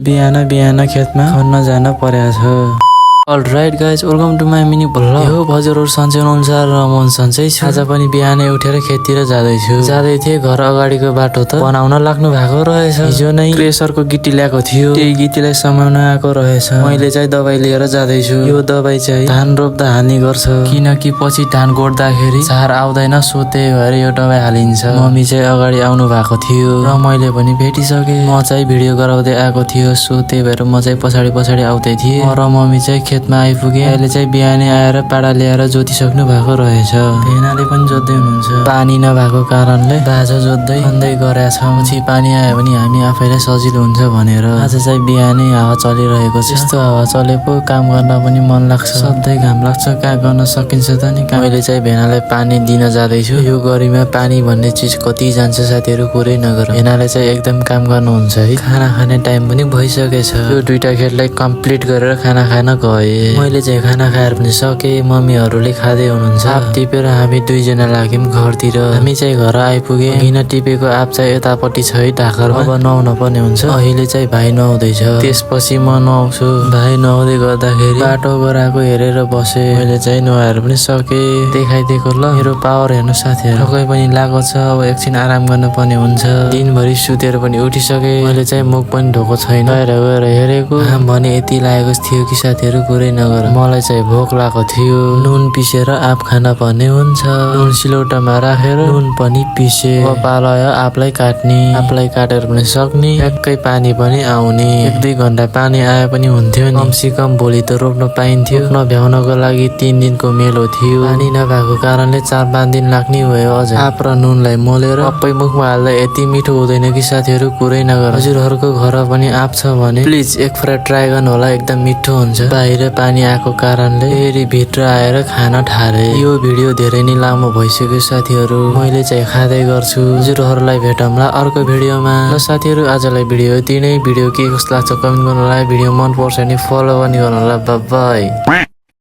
बिहान बिहान खेतमा खन्न जान परेको छ। Alright guys, welcome to my mini vlog. यो हजुरहरु सन्चै हुनुहुन्छ र म सन्चै छु। आज पनि बिहानै उठेर खेततिर जाँदैछु। जाँदै थिएँ, घर अगाडिको बाटो त बनाउन लाग्नु भएको रहेछ। हिजो नै क्रेसरको गिटी ल्याएको थियो, त्यही गिटीलाई समाउन आएको रहेछ। मैले चाहिँ दबाई लिएर जाँदैछु। यो दबाई चाहिँ धान रोप्दा हाल्ने गर्छ, किनकि पछि धान गोड्दाखेरि झार आउँदैन, सो त्यही भएर यो दबाई हालिन्छ। मम्मी चाहिँ अगाडि आउनु भएको थियो र मैले पनि भेटिसके। म चाहिँ भिडियो गराउँदै आएको थियो, सो त्यही भएर म चाहिँ पछाडि पछाडि आउँदै थिएँ। म र मम्मी चाहिँ खेतमा आइपुगे। अहिले चाहिँ बिहानै आएर पाडा ल्याएर जोतिसक्नु भएको रहेछ। भेनाले पनि जोत्दै हुनुहुन्छ। पानी नभएको कारणले बाजा जोत्दै खन्दै गरेका छौँ। पछि पानी आयो भने हामी आफैलाई सजिलो हुन्छ भनेर। आज चाहिँ बिहानै हावा चलिरहेको छ। यस्तो हावा चलेको काम गर्न पनि मन लाग्छ। सधैँ घाम लाग्छ, कहाँ गर्न सकिन्छ त नि। मैले चाहिँ भेनालाई पानी दिन जाँदैछु। यो गरीमा पानी भन्ने चिज कति जान्छ साथीहरू, कुरै नगर। भेनाले चाहिँ एकदम काम गर्नुहुन्छ है। खाना खाने टाइम पनि भइसकेछ। यो दुईटा खेतलाई कम्प्लिट गरेर खाना खान गए। मैले चाहिँ खाना खाएर पनि सके। मम्मीहरूले खाँदै हुनुहुन्छ। आप टिपेर हामी दुईजना लाग्यौँ घरतिर। हामी चाहिँ घर आइपुगे। हिँड टिपेको आप चाहिँ यतापट्टि छ है ढाकरमा। अब नुहाउन पर्ने हुन्छ। अहिले चाहिँ भाइ नुहाउँदैछ, त्यसपछि म नुहाउँछु। भाइ नुहाउँदै गर्दाखेरि बाटो गराएको हेरेर बसे। मैले चाहिँ नुहाएर पनि सके। देखाइदिएको ल मेरो पावर हेर्नु साथीहरू। थकै पनि लागेको छ, अब एकछिन आराम गर्नु पर्ने हुन्छ। दिनभरि सुतेर पनि उठिसके। मैले चाहिँ मुख पनि धोएको छैन। बाहिर गएर हेरेको भने यति लागेको थियो कि साथीहरू कुरै नगर। मलाई चाहिँ भोक लागेको थियो। नुन पिसेर आप खान पर्ने हुन्छ। नुन सिलौटामा राखेर नुन पनि पिसे। अब पालो आपलाई काट्ने, आपलाई काटेर पनि सक्ने, ठ्याक्कै पानी पनि आउने। 1-2 घन्टा पानी आए पनि हुन्थ्यो नि। कमसे कम भोलि त रोप्न पाइन्थ्यो। रोप्न भ्याउनको लागि 3 दिनको मेलो थियो। पानी नभएको कारणले 4-5 दिन लाग्ने भयो। अझ आप र नुनलाई मोलेर सबै मुखमा हाल्दा यति मिठो हुँदैन कि साथीहरू कुरै नगर। हजुरहरूको घर पनि आप छ भने प्लिज एकपल्ट ट्राई गर्नु होला, एकदम मिठो हुन्छ। बाहिर पानी आएको कारणले फेरि भित्र आएर खान थाले। यो भिडियो धेरै नै लामो भइसक्यो साथीहरू। मैले चाहिँ खाँदै गर्छु। हजुरहरूलाई भेटौँला अर्को भिडियोमा। ल साथीहरू, आजलाई भिडियो यति नै। भिडियो के कस्तो लाग्छ कमेन्ट गर्नु होला। भिडियो मन पर्छ भने फलो पनि गर्नु होला। Bye bye.